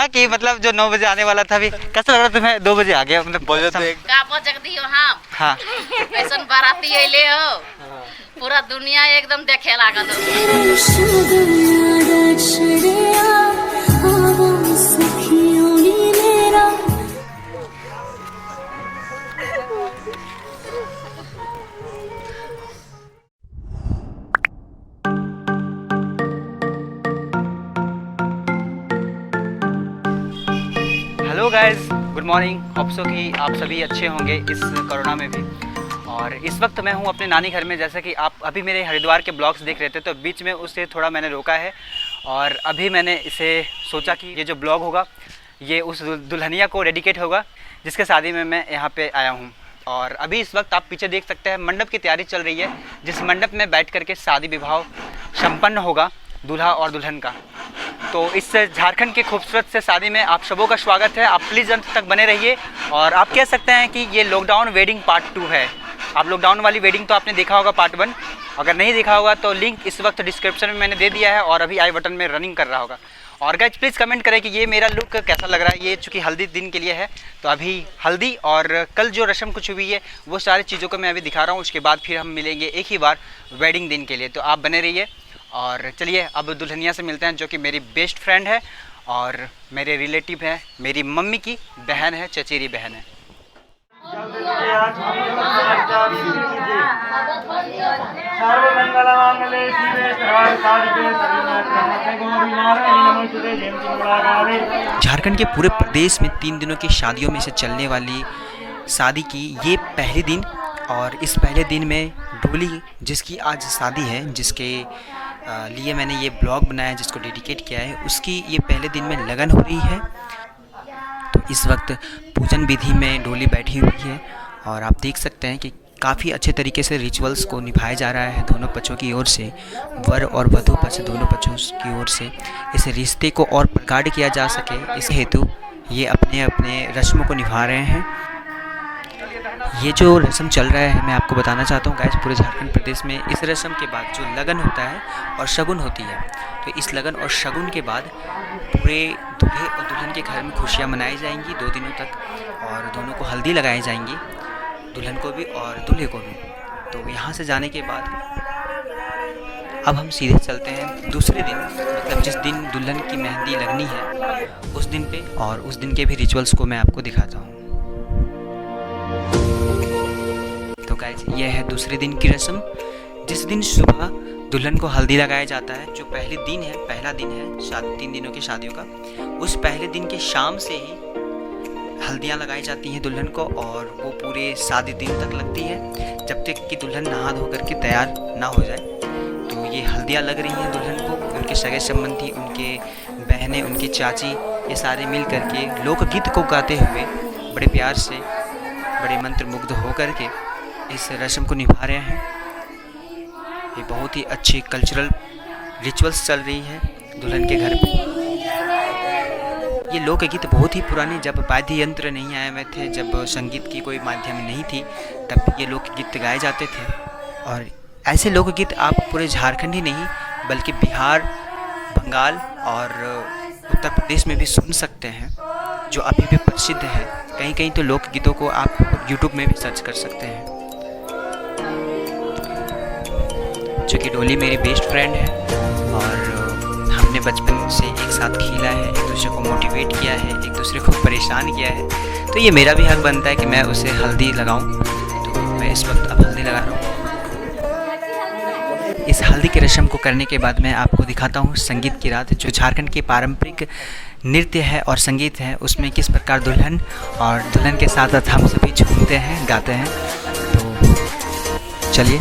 ना कि मतलब जो 9 बजे आने वाला था, अभी कैसा लग रहा तुम्हें? 2 बजे आ गया मतलब हाँ ऐसा बाराती अइले हो, पूरा दुनिया एकदम देखे लागल hello guys, good morning. Hope so कि आप सभी अच्छे होंगे इस कोरोना में भी। और इस वक्त मैं हूं अपने नानी घर में। जैसा कि आप अभी मेरे हरिद्वार के ब्लॉग्स देख रहे थे, तो बीच में उसे थोड़ा मैंने रोका है और अभी मैंने इसे सोचा कि ये जो ब्लॉग होगा ये उस दुल्हनिया को डेडिकेट होगा जिसके शादी में मैं यहाँ पे आया हूँ। और अभी इस वक्त आप पीछे देख सकते हैं मंडप की तैयारी चल रही है, जिस मंडप में बैठ करके शादी विवाह संपन्न होगा दूल्हा और दुल्हन का। तो इस झारखंड की खूबसूरत से शादी में आप सबों का स्वागत है। आप प्लीज़ अंत तक बने रहिए। और आप कह सकते हैं कि ये लॉकडाउन वेडिंग पार्ट 2 है। आप लॉकडाउन वाली वेडिंग तो आपने देखा होगा पार्ट 1, अगर नहीं देखा होगा तो लिंक इस वक्त डिस्क्रिप्शन में मैंने दे दिया है और अभी आई बटन में रनिंग कर रहा होगा। और गाइस प्लीज़ कमेंट करें कि ये मेरा लुक कैसा लग रहा है। ये चूँकि हल्दी दिन के लिए है, तो अभी हल्दी और कल जो रस्म कुछ हुई है वो सारी चीज़ों को मैं अभी दिखा रहा हूँ। उसके बाद फिर हम मिलेंगे एक ही बार वेडिंग दिन के लिए। तो आप बने रहिए। और चलिए अब दुल्हनिया से मिलते हैं, जो कि मेरी बेस्ट फ्रेंड है और मेरे रिलेटिव है, मेरी मम्मी की बहन है, चचेरी बहन है। झारखंड के पूरे प्रदेश में 3 दिनों की शादियों में से चलने वाली शादी की ये पहले दिन, और इस पहले दिन में डोली जिसकी आज शादी है, जिसके लिए मैंने ये ब्लॉग बनाया, जिसको डेडिकेट किया है, उसकी ये पहले दिन में लगन हो रही है। तो इस वक्त पूजन विधि में डोली बैठी हुई है और आप देख सकते हैं कि काफ़ी अच्छे तरीके से रिचुअल्स को निभाया जा रहा है दोनों पक्षों की ओर से, वर और वधू पक्ष दोनों पक्षों की ओर से। इस रिश्ते को और प्रगाढ़ किया जा सके, इस हेतु ये अपने अपने रस्मों को निभा रहे हैं। ये जो रस्म चल रहा है, मैं आपको बताना चाहता हूँ गाइस, पूरे झारखंड प्रदेश में इस रस्म के बाद जो लगन होता है और शगुन होती है, तो इस लगन और शगुन के बाद पूरे दूल्हे और दुल्हन के घर में खुशियाँ मनाई जाएंगी 2 दिनों तक, और दोनों को हल्दी लगाई जाएंगी, दुल्हन को भी और दूल्हे को भी। तो यहाँ से जाने के बाद अब हम सीधे चलते हैं दूसरे दिन, मतलब जिस दिन दुल्हन की मेहंदी लगनी है उस दिन पे, और उस दिन के भी रिचुअल्स को मैं आपको दिखाता हूँ। तो गाइस ये है दूसरे दिन की रस्म, जिस दिन सुबह दुल्हन को हल्दी लगाया जाता है। जो पहला दिन है 3 दिनों की शादियों का, उस पहले दिन के शाम से ही हल्दियाँ लगाई जाती हैं दुल्हन को, और वो पूरे शादी दिन तक लगती है जब तक कि दुल्हन नहा धो करके तैयार ना हो जाए। तो ये हल्दियाँ लग रही हैं दुल्हन को, उनके सगे संबंधी, उनके बहनें, उनकी चाची, ये सारे मिल करके लोकगीत को गाते हुए बड़े प्यार से, बड़े मंत्रमुग्ध होकर के इस रस्म को निभा रहे हैं। ये बहुत ही अच्छी कल्चरल रिचुअल्स चल रही है दुल्हन के घर पे। ये लोकगीत बहुत ही पुराने, जब वाद्य यंत्र नहीं आए हुए थे, जब संगीत की कोई माध्यम नहीं थी, तब ये लोकगीत गाए जाते थे। और ऐसे लोकगीत आप पूरे झारखंड ही नहीं बल्कि बिहार, बंगाल और उत्तर प्रदेश में भी सुन सकते हैं, जो अभी भी प्रसिद्ध है। कहीं कहीं तो लोकगीतों को आप यूट्यूब में भी सर्च कर सकते हैं। चूँकि डोली मेरी बेस्ट फ्रेंड है और हमने बचपन से एक साथ खेला है, एक दूसरे को मोटिवेट किया है, एक दूसरे को परेशान किया है, तो ये मेरा भी हक बनता है कि मैं उसे हल्दी लगाऊं। तो मैं इस वक्त अब हल्दी लगा रहा हूँ। इस हल्दी की रस्म को करने के बाद मैं आपको दिखाता हूँ संगीत की रात, जो झारखंड के पारंपरिक नृत्य है और संगीत है, उसमें किस प्रकार दुल्हन और दुल्हन के साथ साथ हम सभी झूमते हैं, गाते हैं। तो चलिए।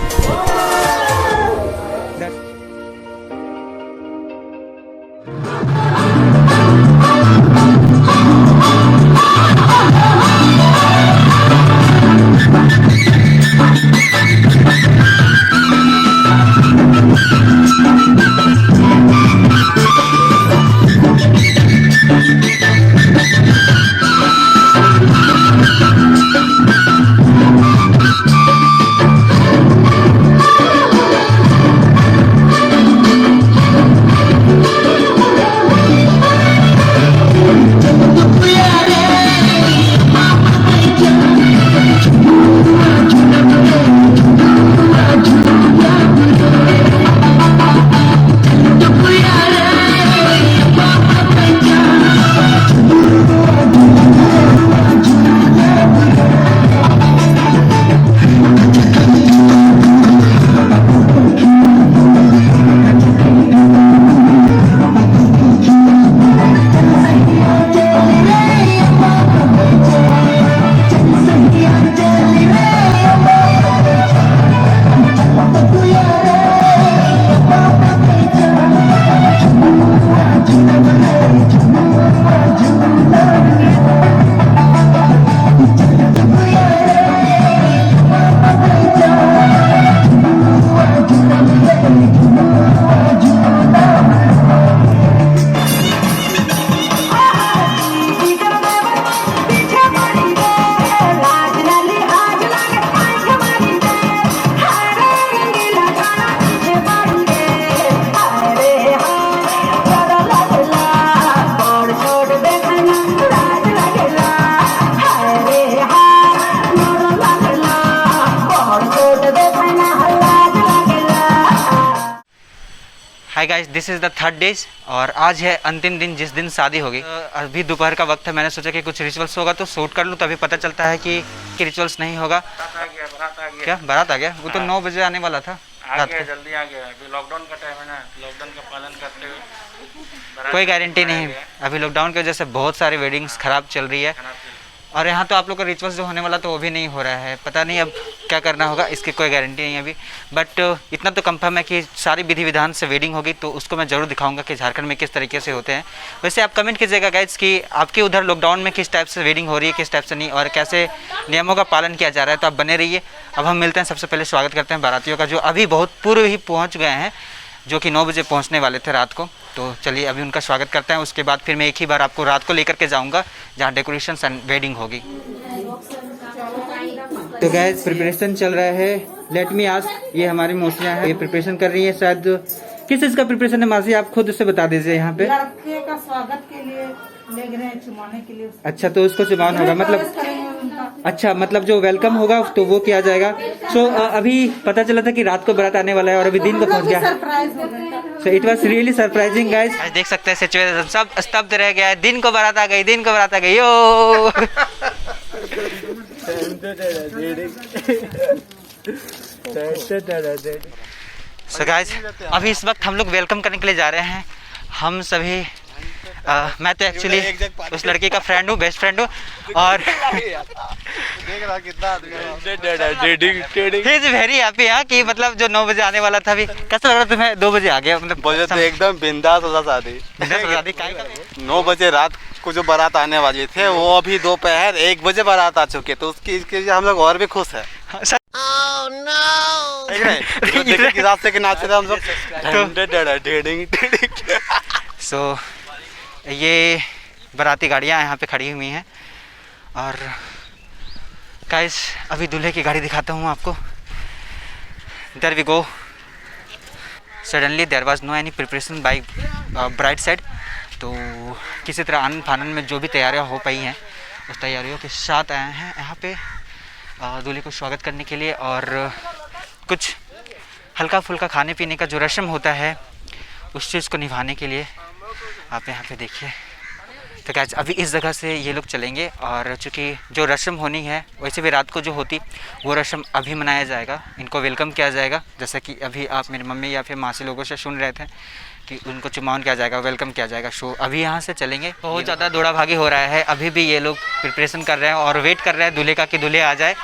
Hi guys, this is the third days और आज है अंतिम दिन जिस दिन शादी होगी। अभी दोपहर का वक्त है, मैंने सोचा कि कुछ रिचुअल्स होगा तो शूट कर लूँ, तभी पता चलता है कि रिचुअल्स नहीं होगा। बारात आ गया। क्या बारात आ गया? वो तो 9 बजे आने वाला था रात को। जल्दी आ गया। अभी लॉकडाउन का टाइम है ना, लॉकडाउन का पालन करते हुए कोई गारंटी नहीं, अभी लॉकडाउन की वजह से बहुत सारी वेडिंग्स ख़राब चल रही है और यहाँ तो आप लोग का रिचुअल्स जो होने वाला तो वो भी नहीं हो रहा है। पता नहीं अब क्या करना होगा, इसकी कोई गारंटी नहीं है अभी। बट इतना तो कंफर्म है कि सारी विधि विधान से वेडिंग होगी, तो उसको मैं ज़रूर दिखाऊंगा कि झारखंड में किस तरीके से होते हैं। वैसे आप कमेंट कीजिएगा गाइज कि आपके उधर लॉकडाउन में किस टाइप से वेडिंग हो रही है, किस टाइप से नहीं, और कैसे नियमों का पालन किया जा रहा है। तो आप बने रहिए। अब हम मिलते हैं, सबसे पहले स्वागत करते हैं बारातियों का, जो अभी बहुत पूर्व ही पहुँच गए हैं, जो कि 9 बजे पहुँचने वाले थे रात को। तो चलिए अभी उनका स्वागत करते हैं, उसके बाद फिर मैं एक ही बार आपको रात को लेकर के जाऊंगा जहाँ डेकोरेशन एंड वेडिंग होगी। तो गैस प्रिपरेशन चल रहा है। लेट मी आस्क, ये हमारी मौसियाँ हैं, ये प्रिपरेशन कर रही है। शायद किस चीज़ का प्रिपरेशन है मासी, आप खुद से बता दीजिए। यहाँ पे लड़के का स्वागत के लिए ले गए हैं, चुमाने के लिए। अच्छा, तो उसको चुमावन होगा, मतलब अच्छा, मतलब जो वेलकम होगा तो वो किया जाएगा। सो अभी पता चला था कि रात को बारात आने वाला है और अभी दिन को पहुँच गया। सरप्राइज हो गया। So it was really surprising guys. देख सकते हैं सिचुएशन, सब स्तब्ध रह गया है। दिन को बारात आ गई, दिन को बारात आ गई। यो सो गाइस, अभी इस वक्त हम लोग वेलकम करने के लिए जा रहे हैं। हम सभी मैं तो एक्चुअली उस लड़की का फ्रेंड हूँ, बेस्ट फ्रेंड हूँ, और ही इज वेरी हैप्पी कि मतलब जो 9 बजे आने वाला था, अभी कैसा लग रहा तुम्हें? 2 बजे आ गया, मतलब बजे तो एकदम बिंदास होता शादी। 9 बजे रात को जो बारात आने वाली थे, वो अभी दोपहर 1 बजे बारात आ चुके, तो इसके लिए हम लोग और भी खुश है। हिसाब से नाचे थे हम लोग। सो ये बाराती गाड़ियाँ यहाँ पे खड़ी हुई हैं और गाइस अभी दूल्हे की गाड़ी दिखाता हूँ आपको। There we go. Suddenly there was no any preparation by bride side, तो किसी तरह आनंद फानन में जो भी तैयारियाँ हो पाई हैं उस तैयारियों के साथ आए हैं यहाँ पे दूल्हे को स्वागत करने के लिए, और कुछ हल्का फुल्का खाने पीने का जो रस्म होता है उस चीज़ को निभाने के लिए आप यहाँ पे देखिए। तो गाइस अभी इस जगह से ये लोग चलेंगे, और चूँकि जो रस्म होनी है वैसे भी रात को जो होती वो रस्म अभी मनाया जाएगा। इनको वेलकम किया जाएगा, जैसा कि अभी आप मेरी मम्मी या फिर मासी लोगों से सुन रहे थे कि उनको चुमावन किया जाएगा, वेलकम किया जाएगा। सो अभी यहाँ से चलेंगे। बहुत ज़्यादा दौड़ा भागी हो रहा है, अभी भी ये लोग प्रिपरेशन कर रहे हैं और वेट कर रहे हैं दूल्हे का कि दूल्हे आ जाए।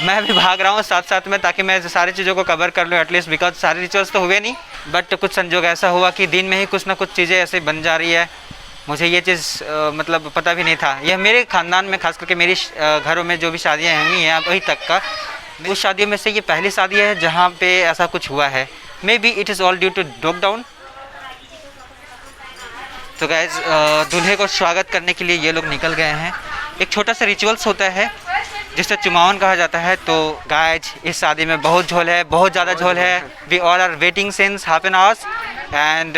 मैं भी भाग रहा हूँ साथ साथ में, ताकि मैं सारी चीज़ों को कवर कर लूँ एटलीस्ट, बिकॉज सारे रिचुअल्स तो हुए नहीं, बट कुछ संजोग ऐसा हुआ कि दिन में ही कुछ ना कुछ चीज़ें ऐसे बन जा रही है। मुझे ये चीज़ मतलब पता भी नहीं था। यह मेरे ख़ानदान में, खास करके मेरी घरों में जो भी शादियाँ हुई हैं अभी तक का, उस शादियों में से ये पहली शादी है जहाँ पे ऐसा कुछ हुआ है। Maybe it is all due to lockdown. तो गाइज दूल्हे को स्वागत करने के लिए ये लोग निकल गए हैं। एक छोटा सा रिचुअल्स होता है जिसे चुमावन कहा जाता है। तो गाइज इस शादी में बहुत झोल है, बहुत ज़्यादा झोल है। We all are waiting since half an hours and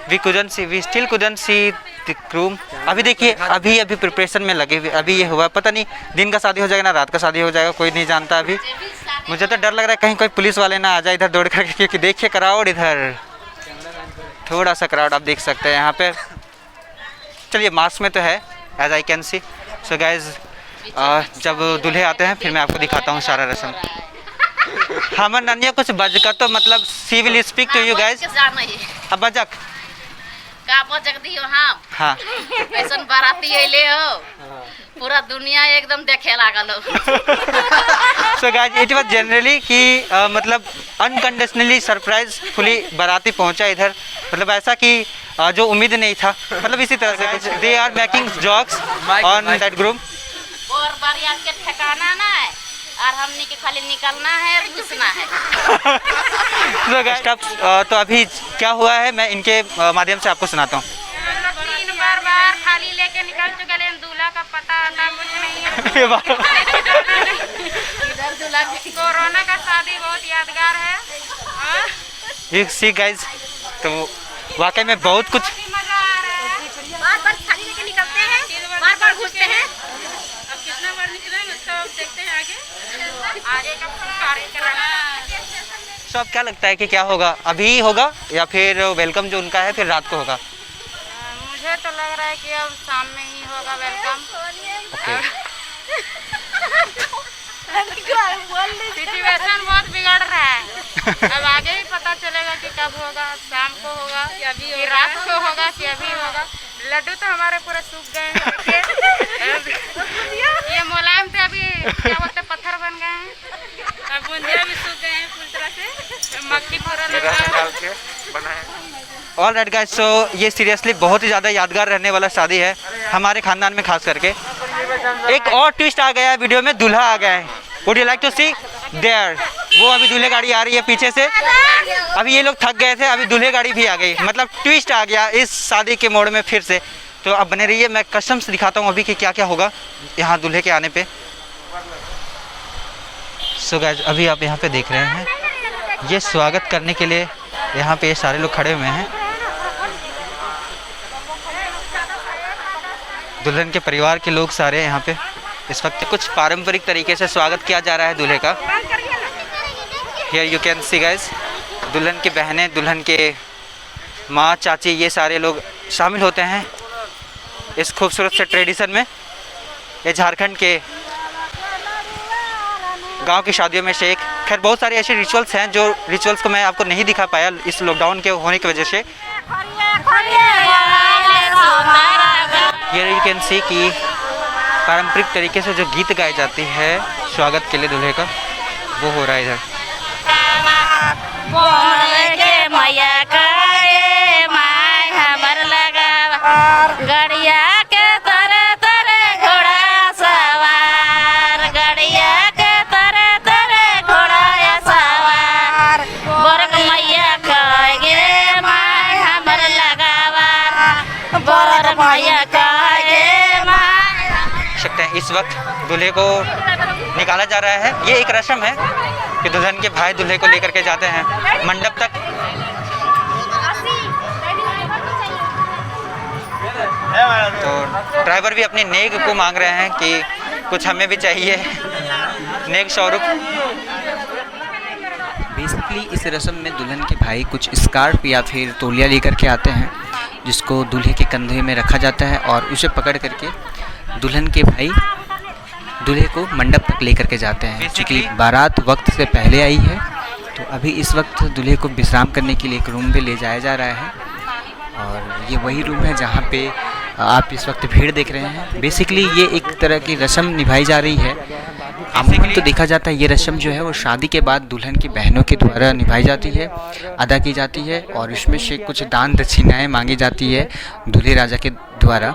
we still couldn't see the groom. अभी देखिए अभी प्रिपरेशन में लगे हुए। अभी ये हुआ, पता नहीं दिन का शादी हो जाएगा ना रात का शादी हो जाएगा, कोई नहीं जानता। अभी मुझे तो डर लग रहा है कहीं कोई पुलिस वाले ना आ जाए इधर दौड़ करके, क्योंकि देखिए क्राउड, इधर थोड़ा सा क्राउड आप देख सकते हैं यहाँ पे। चलिए मास्क में तो है as I can see. So guys जब दूल्हे आते हैं फिर मैं आपको दिखाता हूँ सारा रस्म। हमर ननिया कुछ बज का, तो मतलब she will speak to you guys. अब बजक का बजक दियो हम। हाँ ऐसन बाराती अइले हो, पूरा दुनिया एकदम देखे लागल हो। So guys it was generally कि मतलब अनकंडीशनली सरप्राइजफुली बाराती पहुंचा इधर, मतलब ऐसा कि जो उम्मीद नहीं था, मतलब इसी तरह से कुछ they are making jokes on that groom. और बारियात के ठिकाना ना है और हमनी के खाली निकलना है और घुसना है। So guys, तो अभी क्या हुआ है मैं इनके माध्यम से आपको सुनाता हूँ। 3 बार खाली लेके निकल चुके, लेकिन दूल्हा का पता आता कुछ नहीं है। इधर दूल्हा कोरोना का शादी बहुत यादगार है। You see guys, तो वाकई में बहुत कुछ मजा आ रहा है। बार खाली लेके निकलते हैं, बार घुसते हैं। अब कितना बार निकलेंगे उसका देखते हैं आगे का कार्यक्रम। सो अब क्या लगता है कि क्या होगा, अभी होगा या फिर वेलकम जो उनका है फिर रात को होगा? मुझे तो लग रहा है कि अब शाम में ही होगा वेलकम। ओके। सिचुएशन बहुत बिगड़ रहा है। अब आगे ही पता चलेगा कि कब होगा, शाम को होगा कि रात को होगा कि अभी होगा। लड्डू तो हमारे पूरे सूख गए हैं। ये मुलायम थे, अभी क्या बोलते पत्थर बन गए हैं। अब बूंदिया भी सूख गए हैं पूरी तरह से, मक्खी पूरा लगा है। ऑल राइट गाइस, सो ये सीरियसली बहुत ही ज़्यादा यादगार रहने वाला शादी है हमारे ख़ानदान में खास करके। एक और ट्विस्ट आ गया है वीडियो में, दूल्हा आ गया है। Would you like to see there? वो अभी दूल्हे गाड़ी आ रही है पीछे से। अभी ये लोग थक गए थे, अभी दूल्हे गाड़ी भी आ गई, मतलब ट्विस्ट आ गया इस शादी के मोड़ में फिर से। तो अब बने रहिए, मैं कसम से दिखाता हूँ अभी कि क्या क्या होगा यहाँ दूल्हे के आने पे। सो गाइस, अभी आप यहाँ पे देख रहे हैं, ये स्वागत करने के लिए यहाँ पे ये सारे लोग खड़े हुए हैं। दुल्हन के परिवार के लोग सारे यहाँ पे इस वक्त कुछ पारंपरिक तरीके से स्वागत किया जा रहा है दूल्हे का। Here you can see guys, दुल्हन की बहनें, दुल्हन के माँ, चाची, ये सारे लोग शामिल होते हैं इस खूबसूरत से ट्रेडिशन में। ये झारखंड के गांव की शादियों में से एक। खैर बहुत सारे ऐसे रिचुअल्स हैं जो रिचुअल्स को मैं आपको नहीं दिखा पाया इस लॉकडाउन के होने की वजह से। ये यू कैन सी कि पारंपरिक तरीके से जो गीत गाए जाती है स्वागत के लिए दूल्हे का, वो हो रहा है इधर। गड़िया के तरे तरे घोड़ा सवार, गड़िया के तरे तरे घोड़ा सवार, बरक मैया कहे माय हमर लगावार, बरक मैया कहे माय। सकते हैं इस वक्त दूल्हे को निकाला जा रहा है। ये एक रस्म है कि दुल्हन के भाई दूल्हे को लेकर के जाते हैं मंडप तक। तो ड्राइवर भी अपनी नेग को मांग रहे हैं कि कुछ हमें भी चाहिए, नेग स्वरूप। बेसिकली इस रस्म में दुल्हन के भाई कुछ स्कार्फ या फिर तौलिया लेकर के आते हैं, जिसको दूल्हे के कंधे में रखा जाता है और उसे पकड़ करके दुल्हन के भाई दूल्हे को मंडप तक लेकर के जाते हैं। क्योंकि बारात वक्त से पहले आई है, तो अभी इस वक्त दूल्हे को विश्राम करने के लिए एक रूम पे ले जाया जा रहा है। और ये वही रूम है जहाँ पे आप इस वक्त भीड़ देख रहे हैं। बेसिकली ये एक तरह की रस्म निभाई जा रही है। अमूमन तो देखा जाता है ये रस्म जो है वो शादी के बाद दुल्हन की बहनों के द्वारा निभाई जाती है, अदा की जाती है, और इसमें से कुछ दान दक्षिणाएँ मांगी जाती है दूल्हे राजा के द्वारा।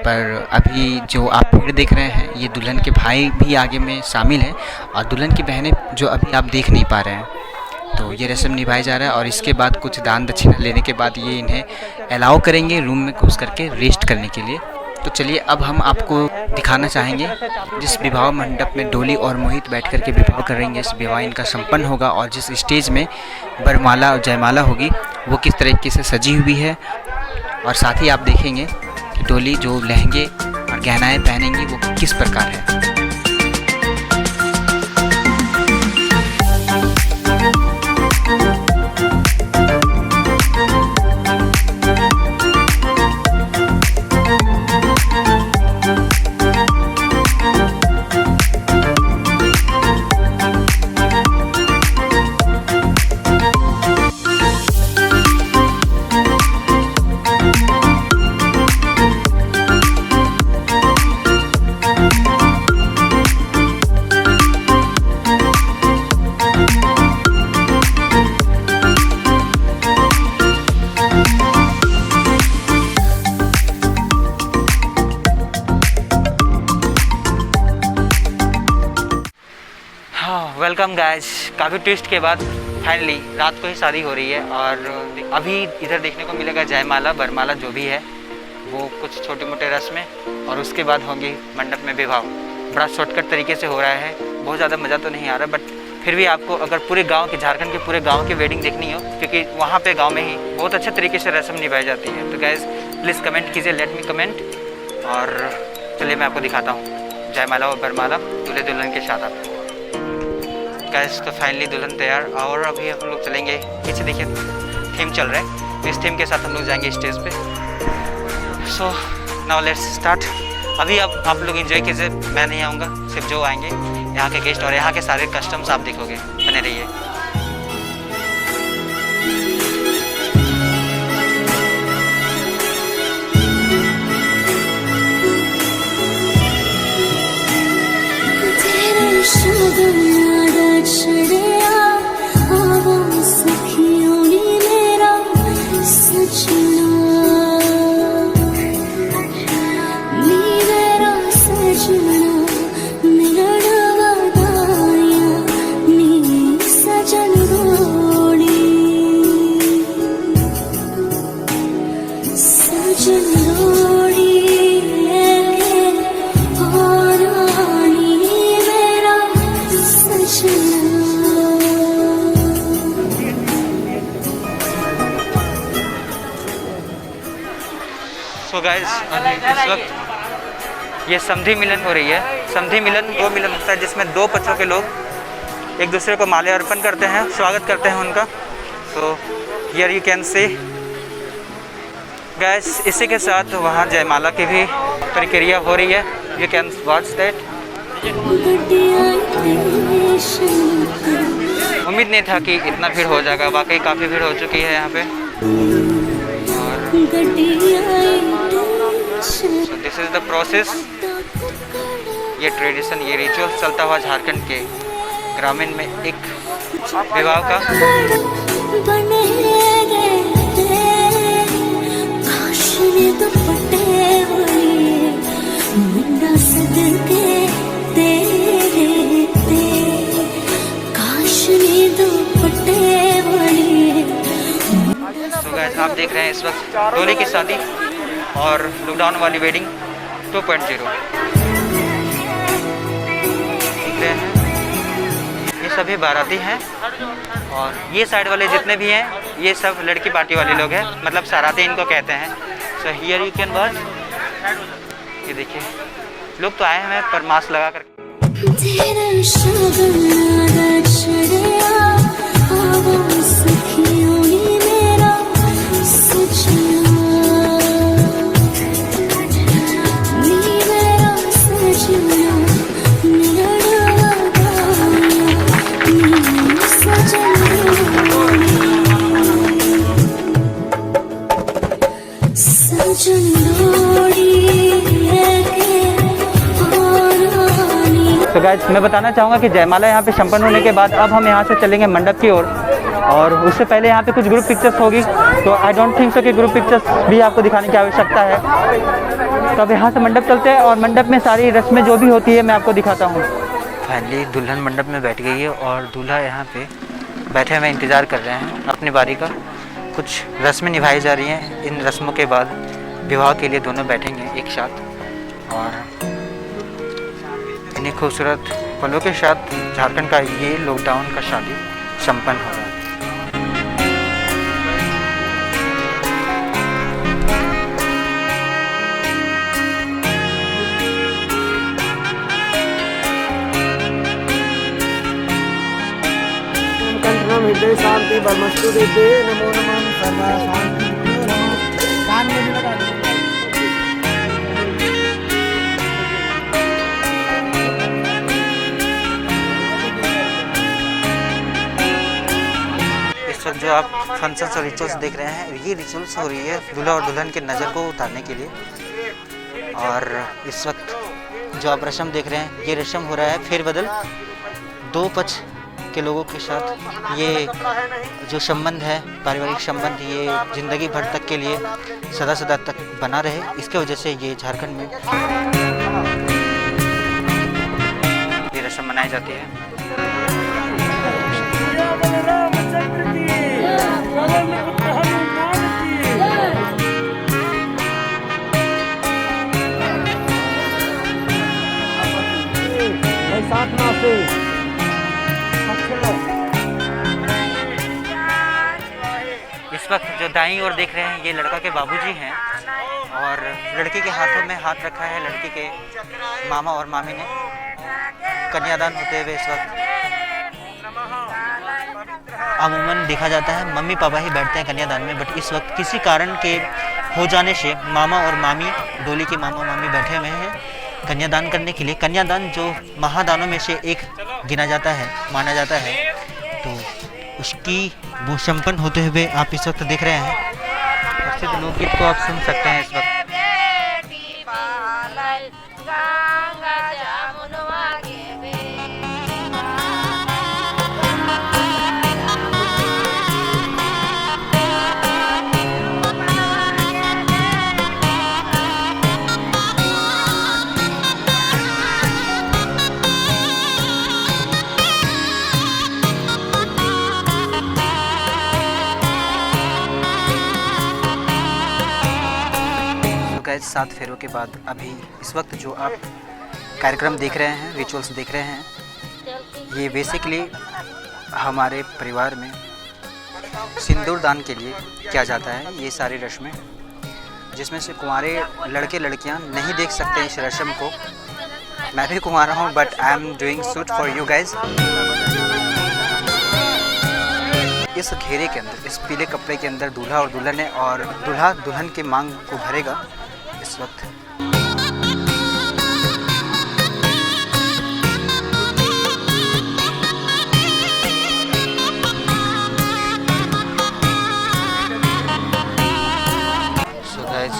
पर अभी जो आप भीड़ देख रहे हैं, ये दुल्हन के भाई भी आगे में शामिल हैं और दुल्हन की बहनें जो अभी आप देख नहीं पा रहे हैं। तो ये रस्म निभाया जा रहा है और इसके बाद कुछ दान दक्षिणा लेने के बाद ये इन्हें अलाउ करेंगे रूम में घुस करके रेस्ट करने के लिए। तो चलिए अब हम आपको दिखाना चाहेंगे जिस विवाह मंडप में डोली और मोहित बैठ कर के विवाह करेंगे, इस विवाह इनका संपन्न होगा, और जिस स्टेज में वरमाला और जयमाला होगी वो किस तरीके से सजी हुई है। और साथ ही आप देखेंगे कि डोली जो लहंगे और गहनाएँ पहनेंगी वो किस प्रकार है। वेलकम गाइस, काफ़ी ट्विस्ट के बाद फाइनली रात को ही शादी हो रही है। और अभी इधर देखने को मिलेगा जयमाला वरमाला जो भी है वो कुछ छोटे मोटे रस्में, और उसके बाद होंगी मंडप में विवाह। बड़ा शॉर्टकट तरीके से हो रहा है, बहुत ज़्यादा मज़ा तो नहीं आ रहा, बट फिर भी आपको अगर पूरे गांव की, झारखंड के पूरे गांव की वेडिंग देखनी हो, क्योंकि वहाँ पे गांव में ही बहुत अच्छे तरीके से रस्म निभाई जाती है। तो गाइस प्लीज़ कमेंट कीजिए, लेट मी कमेंट। और चलिए मैं आपको दिखाता हूँ जयमाला और वरमाला दूल्हे दुल्हन के साथ। गाइस तो फाइनली दुल्हन तैयार, और अभी हम लोग चलेंगे पीछे, देखिए थीम चल रहा है, तो इस थीम के साथ हम लोग जाएंगे स्टेज पे। So now let's start. अभी अब आप लोग एंजॉय कीजिए, मैं नहीं आऊँगा, सिर्फ जो आएंगे यहाँ के गेस्ट और यहाँ के सारे कस्टम्स आप देखोगे, बने रहिए। सो गाइस इस वक्त ये समधी मिलन हो रही है। समधी मिलन वो मिलन होता है जिसमें दो पक्षों के लोग एक दूसरे को माले अर्पण करते हैं, स्वागत करते हैं उनका। तो here you can see guys, इसी के साथ वहाँ जयमाला की भी प्रक्रिया हो रही है, यू कैन वॉच दैट। उम्मीद नहीं था कि इतना भीड़ हो जाएगा, वाकई काफ़ी भीड़ हो चुकी है यहाँ पे। और so this is the process, ये ट्रेडिशन, ये रिचुअल चलता हुआ झारखंड के ग्रामीण में एक विवाह का। So guys, आप देख रहे हैं इस वक्त डोली की शादी और लॉकडाउन वाली वेडिंग 2.0। ये सभी बाराती हैं और ये साइड वाले जितने भी हैं ये सब लड़की पार्टी वाले लोग हैं, मतलब साराती इनको कहते हैं। So here you can watch, ये देखिए लोग तो आए हैं पर मास्क लगा कर। तो गाइस मैं बताना चाहूँगा कि जयमाला यहाँ पे संपन्न होने के बाद अब हम यहाँ से चलेंगे मंडप की ओर, और उससे पहले यहाँ पे कुछ ग्रुप पिक्चर्स होगी। तो आई डोंट थिंक सो कि ग्रुप पिक्चर्स भी आपको दिखाने की आवश्यकता है। तो अब यहाँ से मंडप चलते हैं और मंडप में सारी रस्में जो भी होती है मैं आपको दिखाता हूँ। फाइनली दुल्हन मंडप में बैठ गई है और दूल्हा यहाँ पे बैठे हुए इंतज़ार कर रहे हैं अपनी बारी का। कुछ रस्में निभाई जा रही हैं, इन रस्मों के बाद विवाह के लिए दोनों बैठेंगे एक साथ, और इन्हीं खूबसूरत पलों के साथ झारखंड का ये लॉकडाउन का शादी संपन्न हो रहा है। हृदय शांति ब्रह्मस्तु देते नमो नमः सर्वा शांति कान में भी लगा इस वक्त जो आप फंक्शंस और रिचुअल्स देख रहे हैं ये रिचुअल्स हो रही है दूल्हा और दुल्हन के नज़र को उतारने के लिए। और इस वक्त जो आप रस्म देख रहे हैं ये रस्म हो रहा है फेरबदल। दो पक्ष के लोगों के साथ ये जो संबंध है, पारिवारिक संबंध, ये ज़िंदगी भर तक के लिए सदा सदा तक बना रहे, इसके वजह से ये झारखंड में ये रस्म मनाई जाती है। इस वक्त जो दाईं ओर देख रहे हैं ये लड़का के बाबूजी हैं, और लड़की के हाथों में हाथ रखा है लड़की के मामा और मामी ने। कन्यादान होते हुए इस वक्त अमूमन देखा जाता है मम्मी पापा ही बैठते हैं कन्यादान में, बट इस वक्त किसी कारण के हो जाने से मामा और मामी, डोली के मामा मामी बैठे हुए हैं कन्यादान करने के लिए। कन्यादान जो महादानों में से एक गिना जाता है, माना जाता है, तो उसकी वो संपन्न होते हुए आप इस वक्त देख रहे हैं। प्रसिद्ध लोकगीत को आप सुन सकते हैं इस वक्त। गए 7 फेरों के बाद अभी इस वक्त जो आप कार्यक्रम देख रहे हैं, रिचुअल्स देख रहे हैं, ये बेसिकली हमारे परिवार में सिंदूर दान के लिए किया जाता है। ये सारी रस्में जिसमें से कुंवारे लड़के लड़कियां नहीं देख सकते इस रस्म को। मैं भी कुंवारा हूँ, but I am doing shoot for you guys. इस घेरे के अंदर, इस पीले कपड़े के अंदर दूल्हा और दुल्हन है, और दूल्हा दुल्हन के मांग को भरेगा इस वक्त। सो गाइस,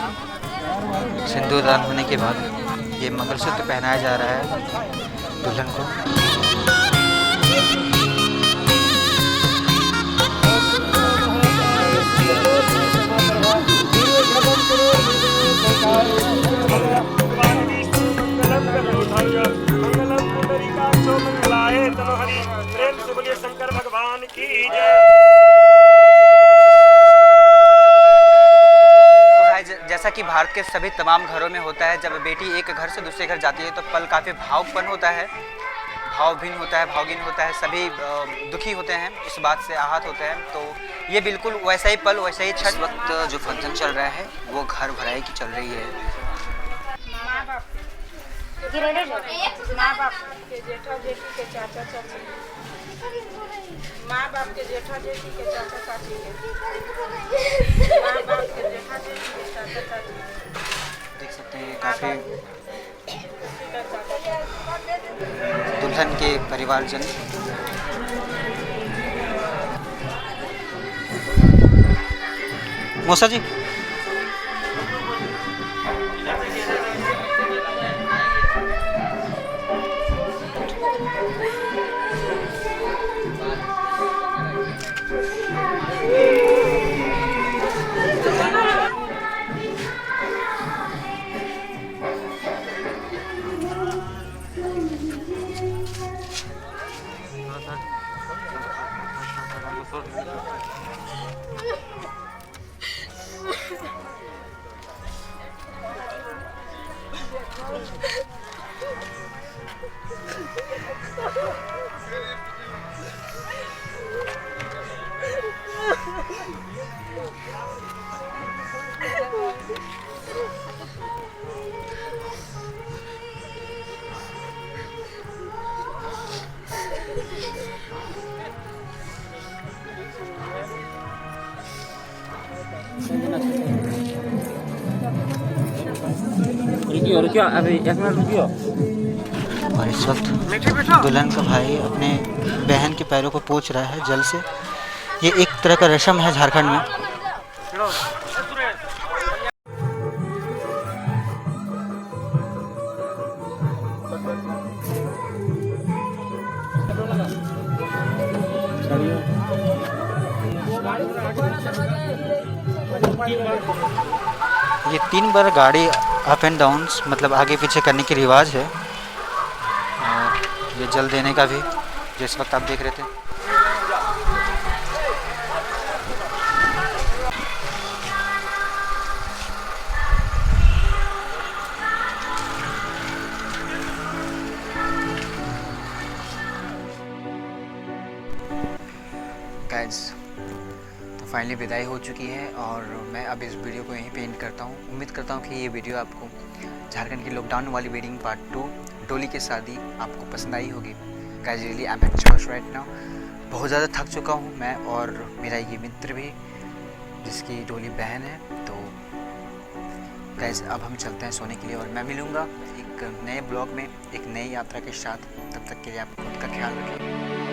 सिंदूर दान होने के बाद ये मंगलसूत्र पहनाया जा रहा है दुल्हन को। शंकर भगवान की जैसा कि भारत के सभी तमाम घरों में होता है, जब बेटी एक घर से दूसरे घर जाती है तो पल काफ़ी भावुकपन होता है, भावहीन होता है, भावहीन होता है, सभी दुखी होते हैं, इस बात से आहत होते हैं। तो ये बिल्कुल वैसा ही पल, वैसा ही क्षण। वक्त जो फंक्शन चल रहा है वो घर भराई की चल रही है। माँ बाप के जेठा जेठी के चाचा चाची, माँ बाप के जेठा जेठी के चाचा चाची के, माँ बाप के जेठा जेठी के चाचा चाची। देख सकते हैं काफ़ी दुल्हन के परिवारजन। मौसा जी, और इस वक्त दुल्हन का भाई अपने बहन के पैरों को पोंछ रहा है जल से। ये एक तरह का रस्म है झारखंड में। ये 3 बार गाड़ी अप एंड डाउन, मतलब आगे पीछे करने की रिवाज है। और ये जल देने का भी, जिस वक्त आप देख रहे थे। गाइस, तो फाइनली विदाई हो चुकी है और मैं अब इस वीडियो को यहीं पे एंड करता हूँ। उम्मीद करता हूँ कि ये वीडियो आपको झारखंड की लॉकडाउन वाली वेडिंग पार्ट 2 डोली की शादी आपको पसंद आई होगी। Guys, really I am at church right now. बहुत ज़्यादा थक चुका हूँ मैं और मेरा ये मित्र भी, जिसकी डोली बहन है। तो गाइस अब हम चलते हैं सोने के लिए और मैं मिलूँगा एक नए ब्लॉग में एक नई यात्रा के साथ। तब तक के लिए आप खुद का ख्याल रखें।